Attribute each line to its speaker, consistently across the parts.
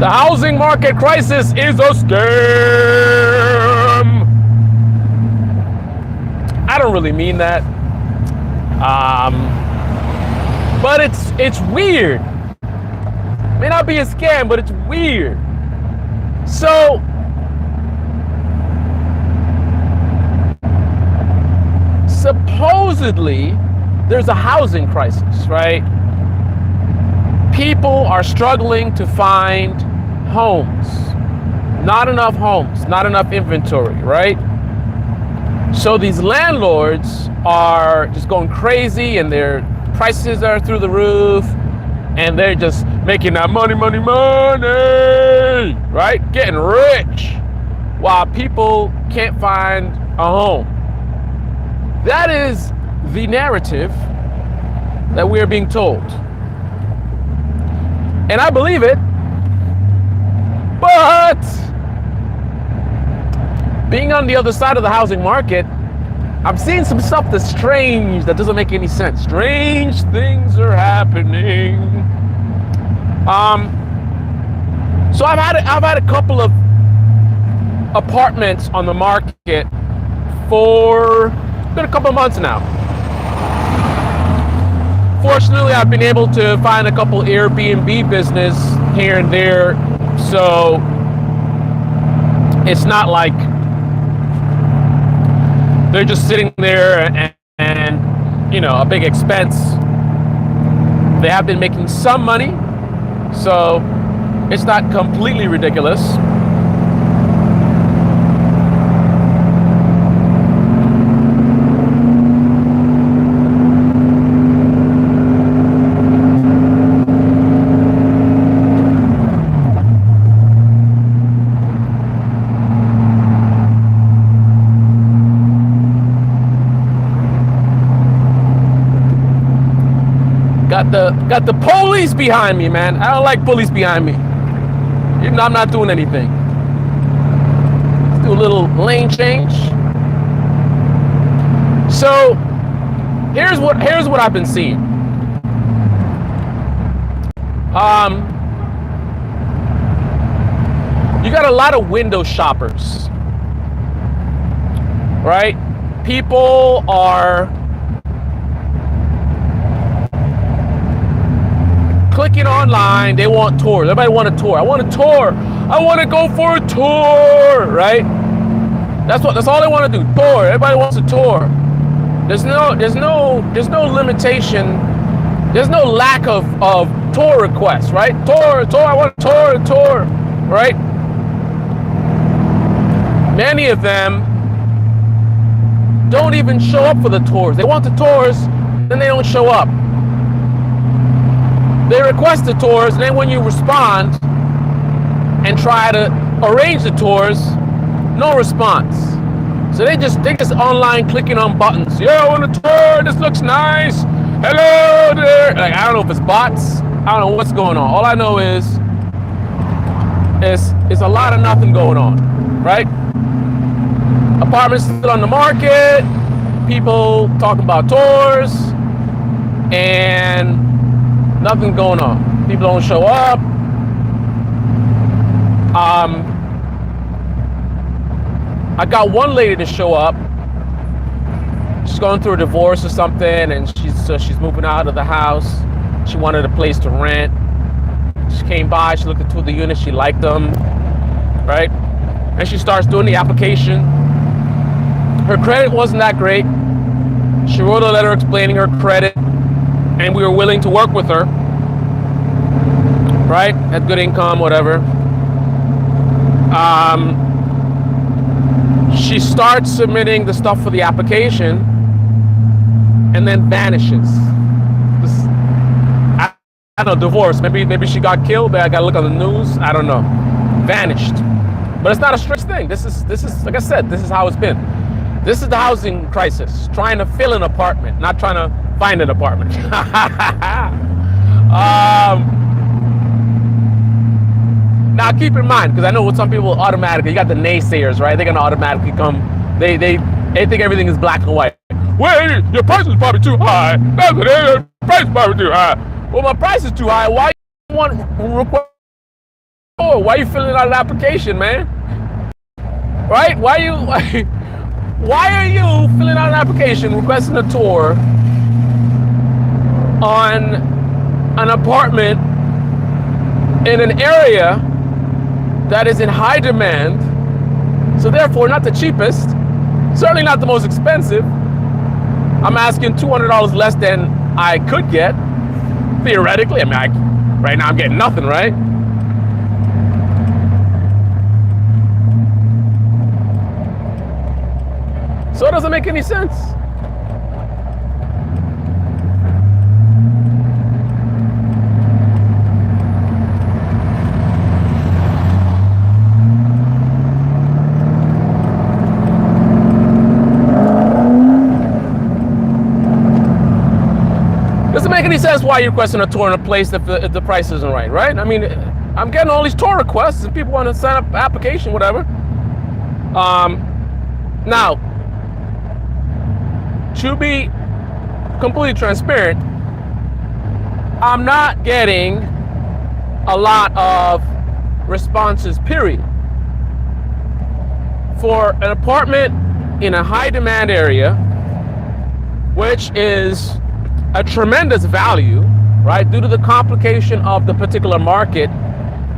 Speaker 1: The housing market crisis is a scam. I don't really mean that. But it's weird. May not be a scam, but it's weird. So supposedly there's a housing crisis, right? People are struggling to find homes. Not enough homes, not enough inventory, right? So these landlords are just going crazy and their prices are through the roof and they're just making that money, right? Getting rich while people can't find a home. That is the narrative that we are being told. And I believe it, but being on the other side of the housing market, I'm seeing some stuff that's strange, that doesn't make any sense. Strange things are happening. So I've had a couple of apartments on the market for been a couple of months now. Fortunately, I've been able to find a couple Airbnb business here and there, so it's not like they're just sitting there and you know, a big expense. They have been making some money, so it's not completely ridiculous. Got the police behind me, man. I don't like police behind me. Even though I'm not doing anything. Let's do a little lane change. So here's what I've been seeing. You got a lot of window shoppers, right? People are clicking online. They want tours. Everybody want a tour. I want a tour. I want to go for a tour, right? That's all they want to do. Tour. Everybody wants a tour. There's no limitation. There's no lack of tour requests, right? Tour. I want a tour, right? Many of them don't even show up for the tours. They want the tours, then they don't show up. They request the tours, and then when you respond and try to arrange the tours, no response. So they just online clicking on buttons. Yeah, I want a tour. This looks nice. Hello there. Like, I don't know if it's bots. I don't know what's going on. All I know is it's a lot of nothing going on, right? Apartments still on the market. People talking about tours, and nothing going on. People don't show up. I got one lady to show up. She's going through a divorce or something, and she's moving out of the house. She wanted a place to rent. She came by. She looked at two of the units. She liked them, right? And she starts doing the application. Her credit wasn't that great. She wrote a letter explaining her credit, and we were willing to work with her, right? Had good income, whatever. She starts submitting the stuff for the application and then vanishes. I don't know, divorce. Maybe she got killed. I gotta look on the news. I don't know. Vanished. But it's not a strange thing. This is like I said, this is how it's been. This is the housing crisis. Trying to fill an apartment, not trying to find an apartment. Now keep in mind, because I know what some people automatically, you got the naysayers, right? They're gonna automatically come. They think everything is black and white. Well, your price is probably too high. Your price is probably too high. Well, my price is too high. Why you want request tour? Why are you filling out an application, man? Right? Why are you filling out an application requesting a tour on an apartment in an area that is in high demand, so therefore not the cheapest, certainly not the most expensive? I'm asking $200 less than I could get, theoretically. I mean, right now I'm getting nothing, right? So it doesn't make any sense. Doesn't make any sense why you're requesting a tour in a place if the price isn't right, right? I mean, I'm getting all these tour requests and people want to sign up application, whatever. Now, to be completely transparent, I'm not getting a lot of responses, period. For an apartment in a high demand area, which is a tremendous value, right? Due to the complication of the particular market,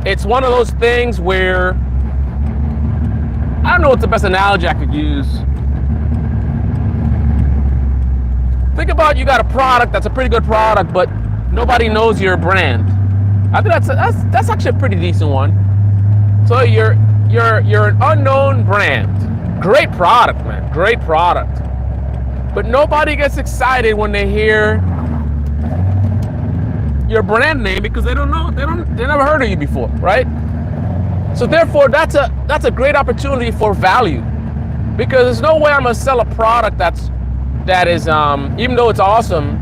Speaker 1: it's one of those things where, I don't know what the best analogy I could use. Think about, you got a product that's a pretty good product, but nobody knows your brand. I think that's actually a pretty decent one. So you're an unknown brand. Great product, man. Great product. But nobody gets excited when they hear your brand name because they don't know, they never heard of you before, right? So therefore, that's a great opportunity for value, because there's no way I'm gonna sell a product that is even though it's awesome,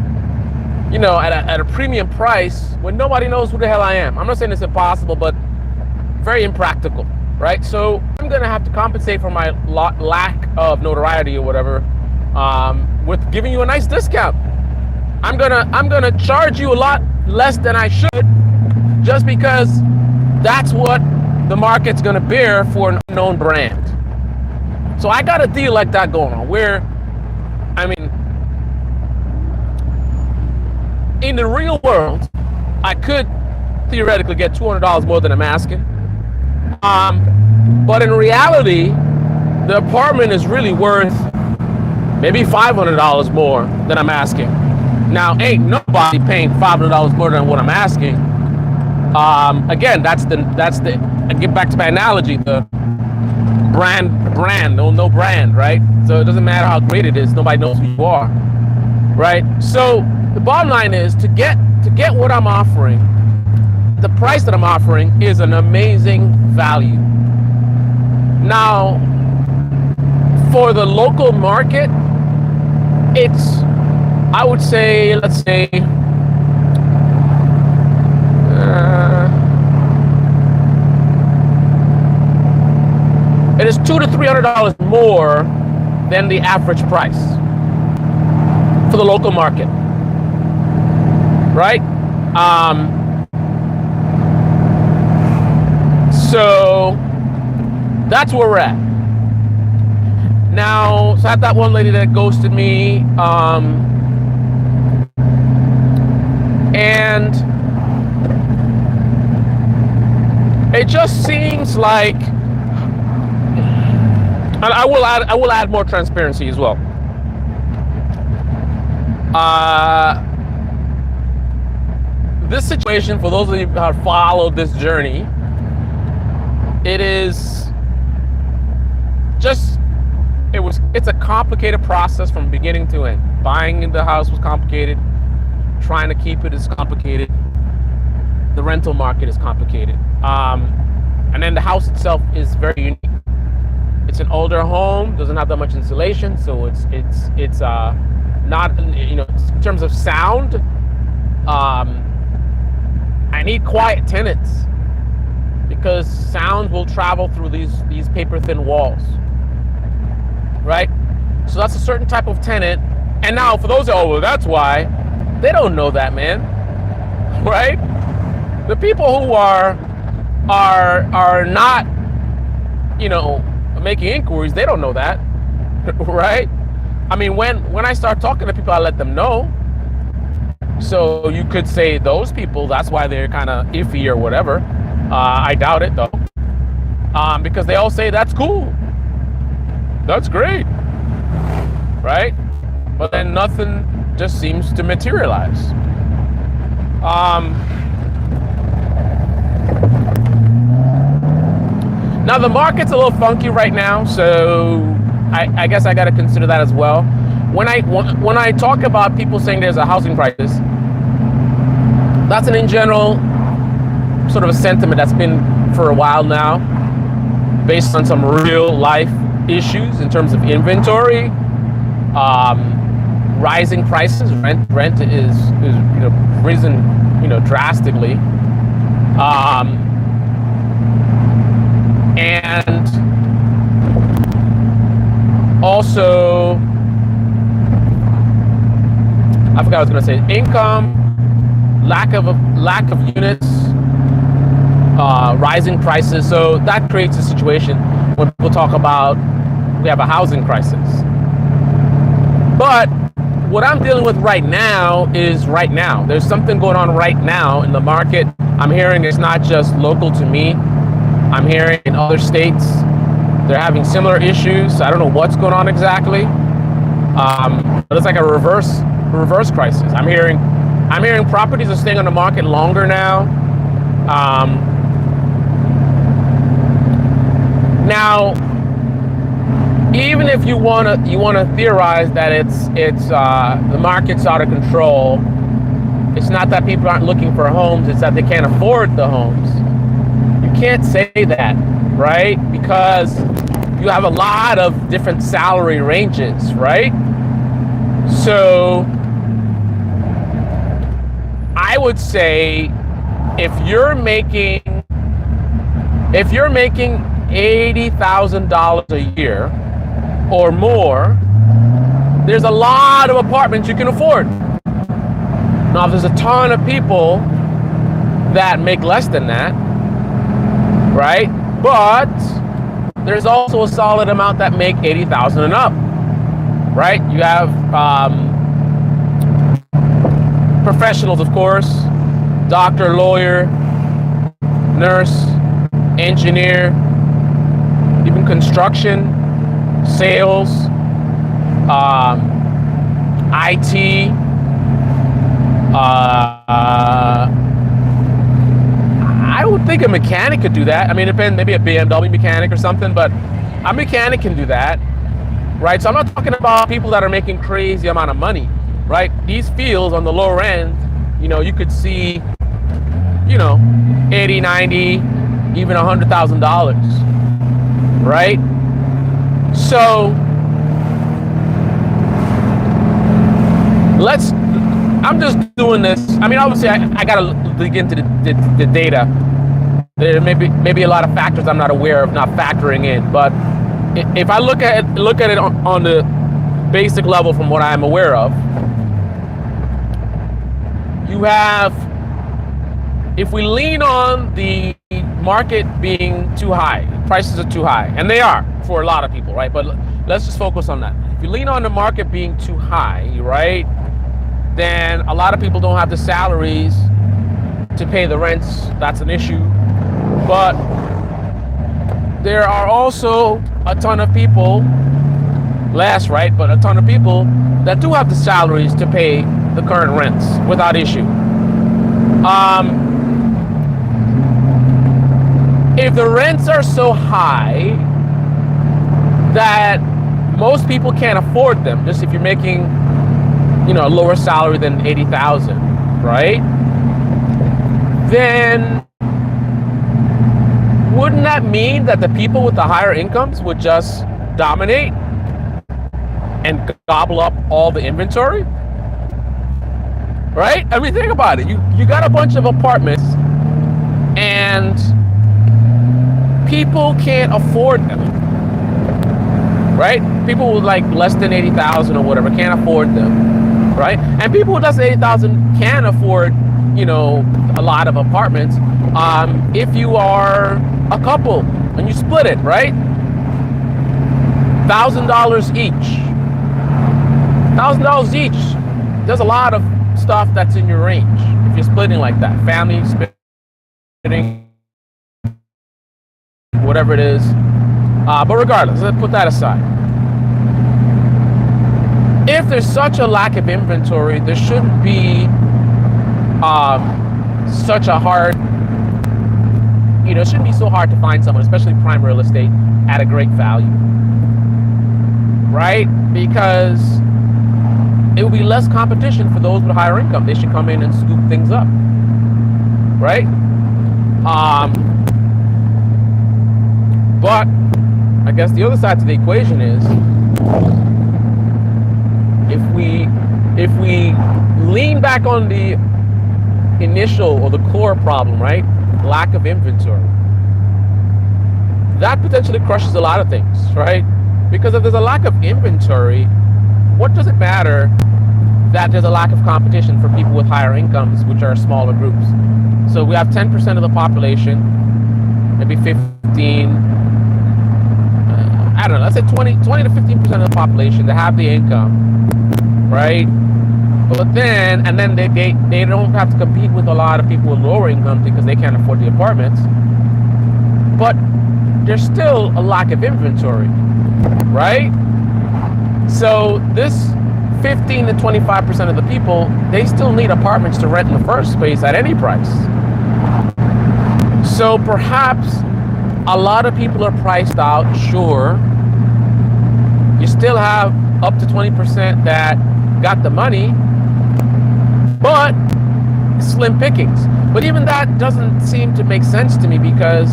Speaker 1: you know, at a premium price when nobody knows who the hell I am. I'm not saying it's impossible, but very impractical, right? So I'm gonna have to compensate for my lack of notoriety or whatever with giving you a nice discount. I'm gonna charge you a lot less than I should, just because that's what the market's gonna bear for an unknown brand. So I got a deal like that going on, where, I mean, in the real world, I could theoretically get $200 more than I'm asking. But in reality, the apartment is really worth maybe $500 more than I'm asking. Now, ain't nobody paying $500 more than what I'm asking. Again, that's the. I get back to my analogy. The brand, no brand, right? So it doesn't matter how great it is. Nobody knows who you are, right? So the bottom line is to get what I'm offering. The price that I'm offering is an amazing value. Now, for the local market, it's, I would say, let's say, it is $200 to $300 more than the average price for the local market, right? So that's where we're at. Now, so I had that one lady that ghosted me, and it just seems like, and I will add more transparency as well. This situation, for those of you who have followed this journey, it's a complicated process from beginning to end. Buying the house was complicated. Trying to keep it is complicated. The rental market is complicated. And then the house itself is very unique. It's an older home, doesn't have that much insulation, so it's not, you know, in terms of sound, I need quiet tenants because sound will travel through these paper thin walls, right? So that's a certain type of tenant. And now for those, well, that's why, they don't know that, man, right? The people who are are not, making inquiries, they don't know that, right? I mean, when I start talking to people, I let them know. So you could say those people, that's why they're kind of iffy or whatever. I doubt it though, because they all say that's cool, that's great, right? But then nothing just seems to materialize. Now the market's a little funky right now, so I guess I got to consider that as well. When I talk about people saying there's a housing crisis, that's an in general sort of a sentiment that's been for a while now, based on some real life issues in terms of inventory, rising prices. Rent is risen drastically, and also I forgot what I was going to say. Income, lack of units, rising prices. So that creates a situation when people talk about we have a housing crisis. But what I'm dealing with right now is right now. There's something going on right now in the market. I'm hearing it's not just local to me. I'm hearing in other states they're having similar issues. I don't know what's going on exactly. But it's like a reverse crisis. I'm hearing properties are staying on the market longer now. Now, even if you wanna theorize that it's the market's out of control, it's not that people aren't looking for homes, it's that they can't afford the homes. You can't say that, right? Because you have a lot of different salary ranges, right? So I would say if you're making $80,000 a year or more, there's a lot of apartments you can afford. Now, there's a ton of people that make less than that, right? But there's also a solid amount that make 80,000 and up, right? You have professionals, of course, doctor, lawyer, nurse, engineer, even construction, sales, IT, I would think a mechanic could do that. I mean, it depends, maybe a BMW mechanic or something, but a mechanic can do that, right? So I'm not talking about people that are making crazy amount of money, right? These fields on the lower end, you could see, 80, 90, even $100,000, right? So I'm just doing this. I mean, obviously I gotta dig into the data. There may be a lot of factors I'm not aware of, not factoring in, but if I look at it on the basic level from what I'm aware of, you have, if we lean on the market being too high, prices are too high, and they are for a lot of people, right? But let's just focus on that. If you lean on the market being too high, right, then a lot of people don't have the salaries to pay the rents. That's an issue. But there are also a ton of people, less, right, but a ton of people that do have the salaries to pay the current rents without issue. If the rents are so high that most people can't afford them, just if you're making, a lower salary than 80,000, right? Then wouldn't that mean that the people with the higher incomes would just dominate and gobble up all the inventory? Right? I mean, think about it. You got a bunch of apartments and people can't afford them, right? People with like less than 80,000 or whatever can't afford them, right? And people with less than 80,000 can afford, a lot of apartments, If you are a couple and you split it, right? $1,000 each. $1,000 each. There's a lot of stuff that's in your range if you're splitting like that. Family splitting, whatever it is. But regardless, let's put that aside. If there's such a lack of inventory, there shouldn't be such a hard, it shouldn't be so hard to find someone, especially prime real estate, at a great value, right? Because it will be less competition for those with higher income. They should come in and scoop things up, right? But I guess the other side to the equation is if we lean back on the initial or the core problem, right? Lack of inventory. That potentially crushes a lot of things, right? Because if there's a lack of inventory, what does it matter that there's a lack of competition for people with higher incomes, which are smaller groups? So we have 10% of the population, maybe 15, I don't know, let's say 20 to 15% of the population that have the income, right? But then they don't have to compete with a lot of people with lower incomes because they can't afford the apartments. But there's still a lack of inventory, right? So this 15 to 25% of the people, they still need apartments to rent in the first place at any price. So perhaps a lot of people are priced out, sure. You still have up to 20% that got the money, but slim pickings. But even that doesn't seem to make sense to me, because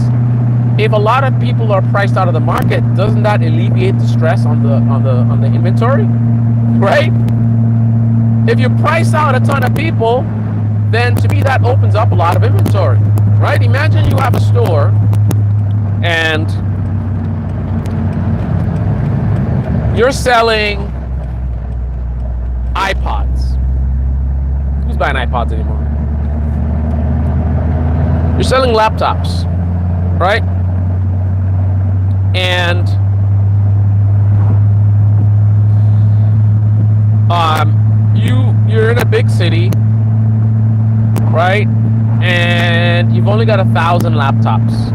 Speaker 1: if a lot of people are priced out of the market, doesn't that alleviate the stress on the inventory, right? If you price out a ton of people, then to me that opens up a lot of inventory, right? Imagine you have a store and you're selling iPods. Who's buying iPods anymore? You're selling laptops, right? And you're in a big city, right? And you've only got 1,000 laptops.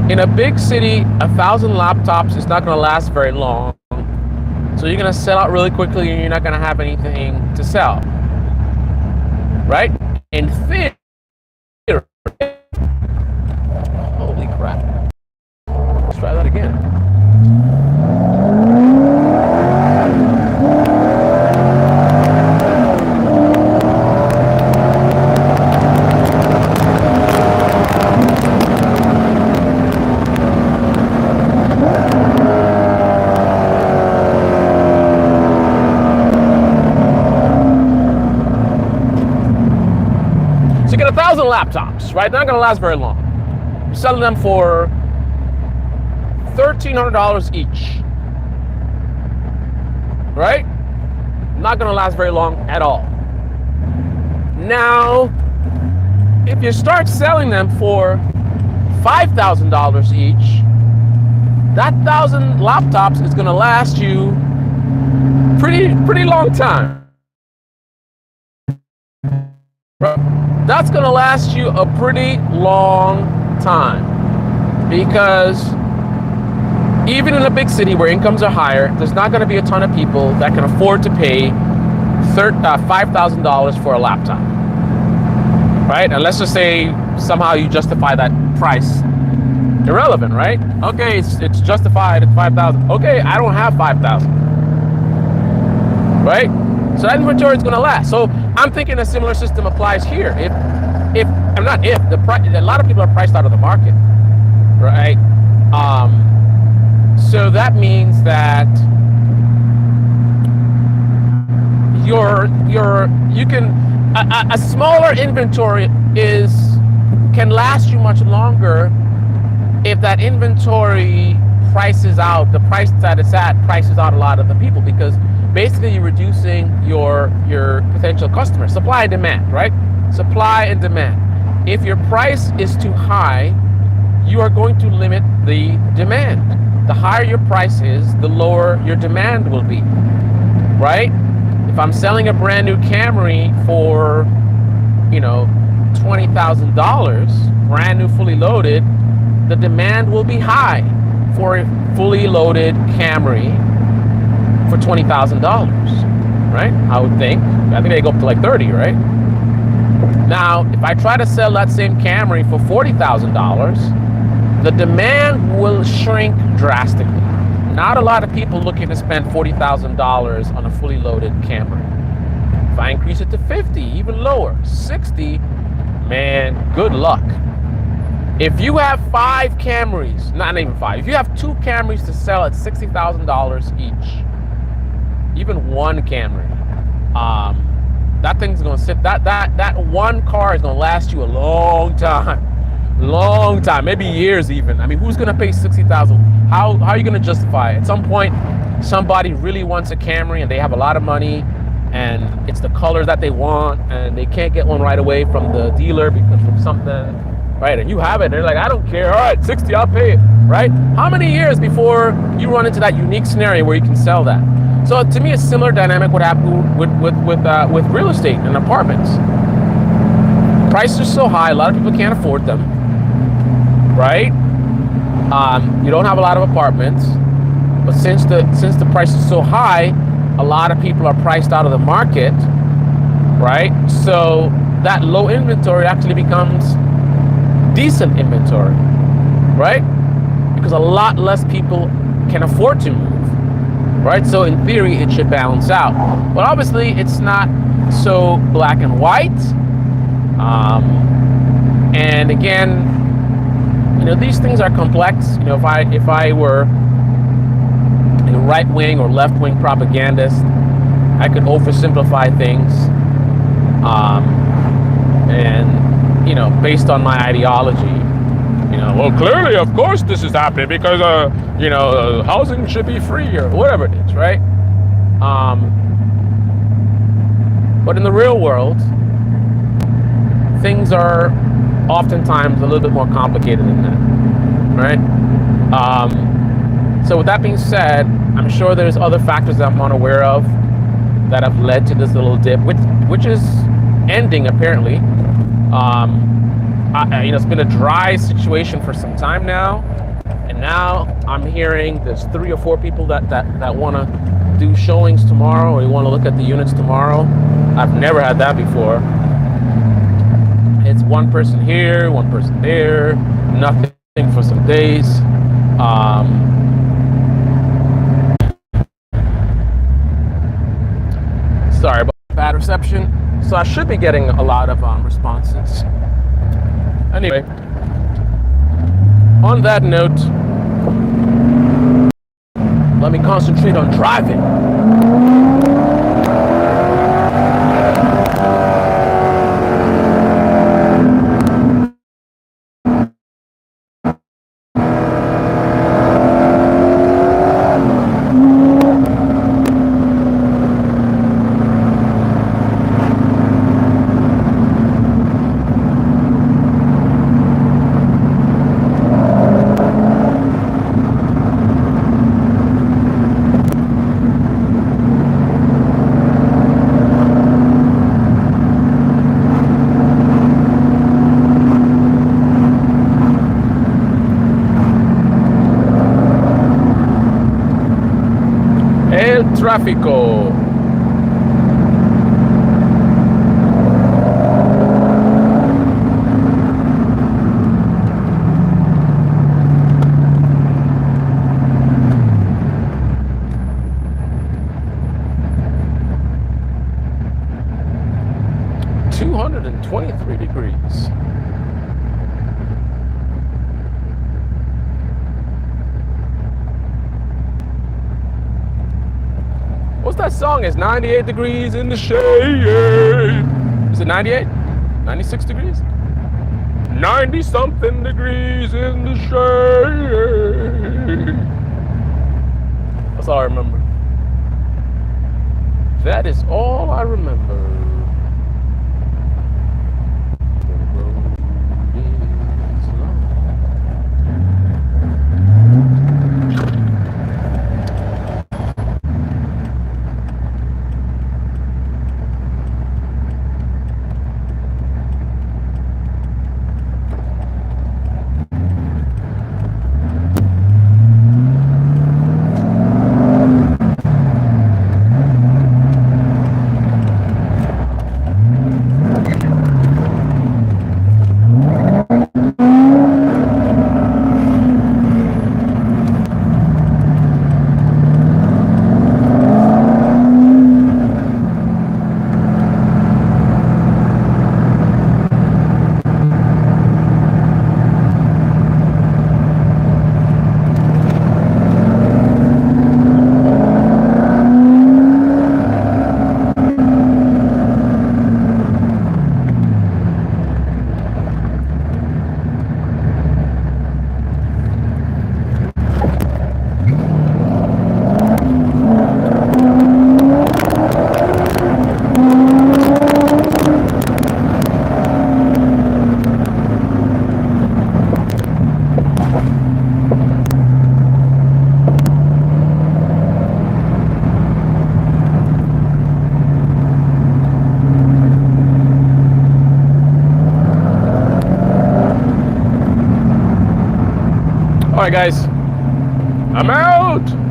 Speaker 1: In a big city, 1,000 laptops is not going to last very long. So you're going to sell out really quickly and you're not going to have anything to sell, right? In theory, holy crap. Let's try that again. So you get 1,000 laptops, right? They're not going to last very long. You're selling them for $1,300 each, right? Not going to last very long at all. Now, if you start selling them for $5,000 each, that 1,000 laptops is going to last you pretty long time. That's going to last you a pretty long time, because even in a big city where incomes are higher, there's not going to be a ton of people that can afford to pay $5,000 for a laptop, right? And let's just say somehow you justify that price. Irrelevant, right? Okay, it's justified at 5,000. Okay, I don't have 5,000, right? So that inventory is going to last. So I'm thinking a similar system applies here. A lot of people are priced out of the market, right? So that means that a smaller inventory can last you much longer if that inventory prices out, the price that it's at prices out a lot of the people, because basically you're reducing your potential customers. Supply and demand, right? Supply and demand. If your price is too high, you are going to limit the demand. The higher your price is, the lower your demand will be, right? If I'm selling a brand new Camry for, $20,000, brand new, fully loaded, the demand will be high for a fully loaded Camry for $20,000, right? I would think. I think they go up to like 30, right? Now, if I try to sell that same Camry for $40,000, the demand will shrink drastically. Not a lot of people looking to spend $40,000 on a fully loaded Camry. If I increase it to 50, even lower, 60, man, good luck. If you have 5 Camrys, not even 5, if you have 2 Camrys to sell at $60,000 each, even one Camry, that thing's gonna sit. That one car is gonna last you a long time, maybe years even. I mean, who's gonna pay $60,000? How are you gonna justify it? At some point, somebody really wants a Camry and they have a lot of money, and it's the colors that they want, and they can't get one right away from the dealer because of something, right? And you have it. They're like, I don't care. All right, 60, I'll pay it, right? How many years before you run into that unique scenario where you can sell that? So to me, a similar dynamic would happen with real estate and apartments. Prices are so high, a lot of people can't afford them, right? You don't have a lot of apartments, but since the price is so high, a lot of people are priced out of the market, right? So that low inventory actually becomes decent inventory, right? Because a lot less people can afford to move. Right, so in theory, it should balance out, but obviously, it's not so black and white. And again, these things are complex. If I were a right-wing or left-wing propagandist, I could oversimplify things, and based on my ideology. Well, clearly, of course, this is happening because, housing should be free or whatever it is, right? But in the real world, things are oftentimes a little bit more complicated than that, right? So with that being said, I'm sure there's other factors that I'm unaware of that have led to this little dip, which is ending apparently. It's been a dry situation for some time now, and now I'm hearing there's 3 or 4 people that want to do showings tomorrow, or you want to look at the units tomorrow. I've never had that before. It's one person here, one person there, nothing for some days. Sorry about bad reception. So I should be getting a lot of responses. Anyway, on that note, let me concentrate on driving. Tráfico. ...223 degrees. What's that song? It's 98 degrees in the shade. Is it 98? 96 degrees? 90 something degrees in the shade. That's all I remember. That is all I remember. right, guys. I'm out.